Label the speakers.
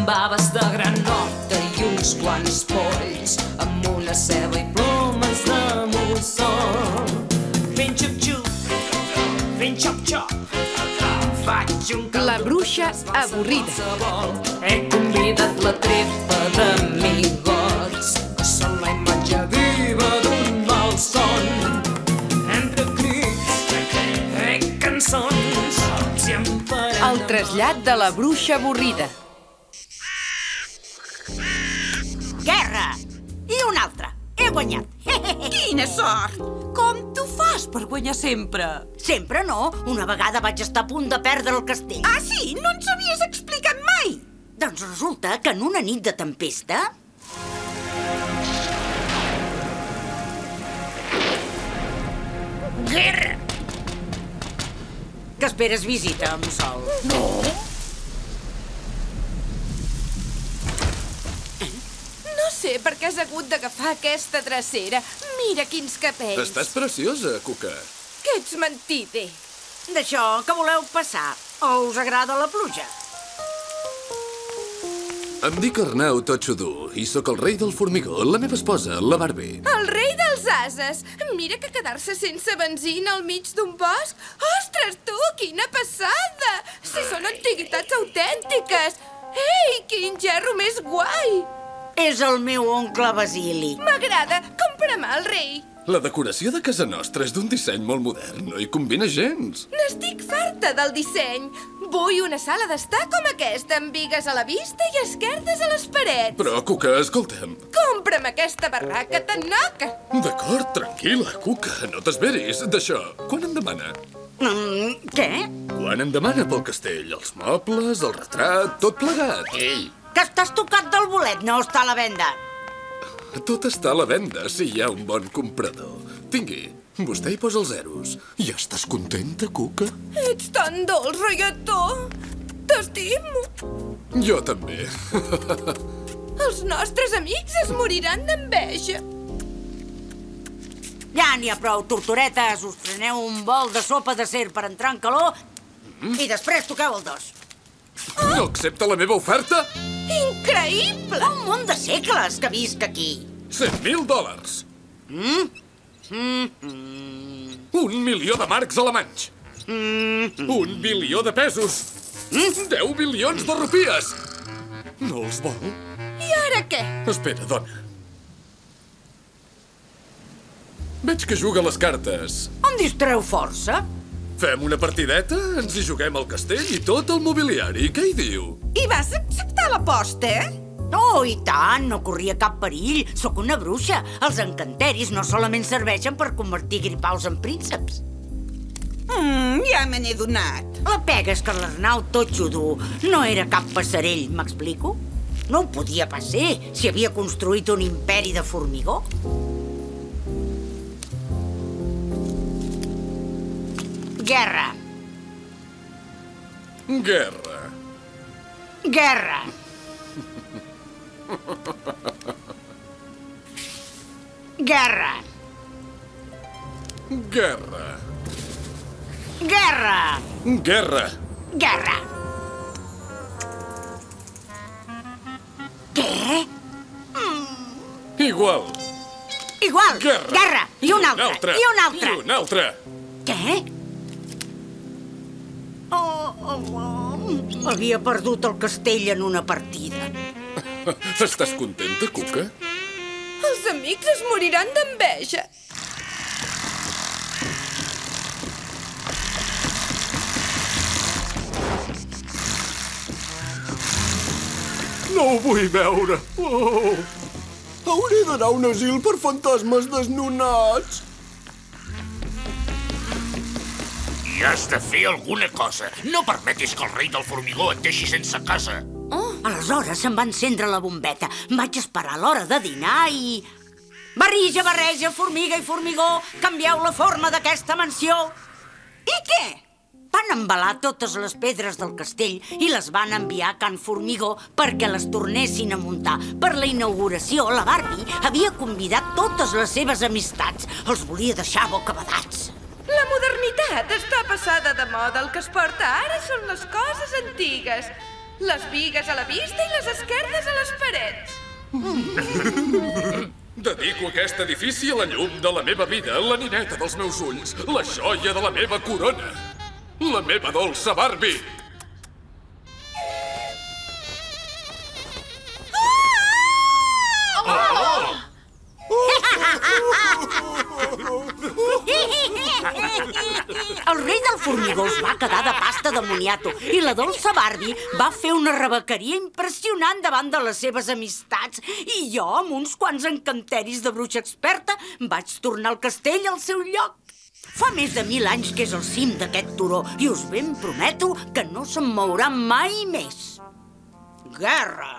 Speaker 1: amb baves de granota i uns quants polls, amb una ceba i plomes de mussol. Fent xup-xup, fent xop-xop, faig un caldo.
Speaker 2: La bruixa avorrida.
Speaker 1: He convidat la trepa d'amigots, que són la imatge viva d'un malson. Entre crits i cançons, si em farem...
Speaker 2: El trasllat de la bruixa avorrida.
Speaker 3: Guerra! I una altra. He guanyat.
Speaker 4: Quina sort! Com t'ho fas per guanyar sempre?
Speaker 3: Sempre no. Una vegada vaig estar a punt de perdre el castell.
Speaker 4: Ah, sí? No ens havies explicat mai!
Speaker 3: Doncs resulta que en una nit de tempesta... Guerra! Que esperes visita, amb Sol?
Speaker 4: No!
Speaker 2: No sé per què has hagut d'agafar aquesta drecera. Mira quins capells.
Speaker 5: Estàs preciosa, Cuca.
Speaker 2: Que ets mentider.
Speaker 3: D'això, que voleu passar? O us agrada la pluja?
Speaker 5: Em dic Arnau Totxodú i sóc el rei del formigó. La meva esposa, la Barbie.
Speaker 2: El rei dels ases. Mira que quedar-se sense benzina al mig d'un bosc. Ostres, tu, quina passada! Si són antiguitats autèntiques. Ei, quin gerro més guai!
Speaker 3: És el meu oncle Basili.
Speaker 2: M'agrada. Compra'm el rei.
Speaker 5: La decoració de casa nostra és d'un disseny molt modern. No hi combina gens.
Speaker 2: N'estic farta del disseny. Vull una sala d'estar com aquesta, amb bigues a la vista i esquerdes a les parets.
Speaker 5: Però, Cuca, escolta'm.
Speaker 2: Compra'm aquesta barraca tan noca.
Speaker 5: D'acord, tranquil·la, Cuca, no t'esveris. D'això, quan em demana?
Speaker 3: Què?
Speaker 5: Quan em demana pel castell? Els mobles, el retrat, tot plegat.
Speaker 3: Ei, que estàs tocat del bolet, no està a la venda.
Speaker 5: Tot està a la venda si hi ha un bon comprador. Tingui, vostè hi posa els zeros. I estàs contenta, Cuca?
Speaker 2: Ets tan dolç, reietó. T'estimo.
Speaker 5: Jo també.
Speaker 2: Els nostres amics es moriran d'enveja.
Speaker 3: Ja n'hi ha prou, tortoretes. Us preneu un bol de sopa de ser per entrar en calor i després toqueu el dos.
Speaker 5: No accepta la meva oferta?
Speaker 2: Increïble!
Speaker 3: Un munt de segles que visc aquí.
Speaker 5: $100.000. $1.000.000 de marcs alemanys. 1 bilió de pesos. 10 bilions de rupies. No els vol?
Speaker 2: I ara què?
Speaker 5: Espera, dona. Veig que juga a les cartes.
Speaker 3: Em distreu força.
Speaker 5: Fem una partideta, ens hi juguem al castell i tot el mobiliari. Què hi diu?
Speaker 4: I vas acceptar l'aposta,
Speaker 3: Oh, i tant, no corria cap perill. Sóc una bruixa. Els encanteris no solament serveixen per convertir gripaus en prínceps.
Speaker 4: Ja me n'he donat.
Speaker 3: La pega és que l'Arnau Totxodú no era cap passarell, m'explico? No ho podia pas ser, si havia construït un imperi de formigó. Guerra.
Speaker 5: Guerra.
Speaker 3: Guerra. Guerra.
Speaker 5: Guerra.
Speaker 3: Guerra.
Speaker 5: Guerra.
Speaker 3: Guerra. Què?
Speaker 5: Igual.
Speaker 3: Igual.
Speaker 5: Guerra.
Speaker 3: Guerra. I una altra. I una altra.
Speaker 5: I una altra.
Speaker 3: Què? Havia perdut el castell en una partida.
Speaker 5: Estàs contenta, Cuca?
Speaker 2: Els amics es moriran d'enveja.
Speaker 5: No ho vull veure. Oh. Hauré d'anar a un asil per fantasmes desnonats.
Speaker 6: I has de fer alguna cosa. No permetis que el rei del formigó et deixi sense casa.
Speaker 3: Aleshores se'm va encendre la bombeta. Vaig esperar l'hora de dinar i... Barrija, barreja, formiga i formigó, canvieu la forma d'aquesta mansió. I què? Van embalar totes les pedres del castell i les van enviar a Can Formigó perquè les tornessin a muntar. Per la inauguració, la Barbie havia convidat totes les seves amistats. Els volia deixar bocabadats.
Speaker 2: La modernitat està passada de moda. El que es porta ara són les coses antigues. Les bigues a la vista i les esquerdes a les parets.
Speaker 5: Dedico aquest edifici a la llum de la meva vida, la nineta dels meus ulls, la joia de la meva corona, la meva dolça Barbie.
Speaker 3: El rei del formigó es va quedar de pasta de moniato i la dolça Barbie va fer una rebequeria impressionant davant de les seves amistats i jo, amb uns quants encanteris de bruixa experta, vaig tornar al castell al seu lloc. Fa més de 1000 anys que és el cim d'aquest turó i us ben prometo que no se'n mourà mai més. Guerra!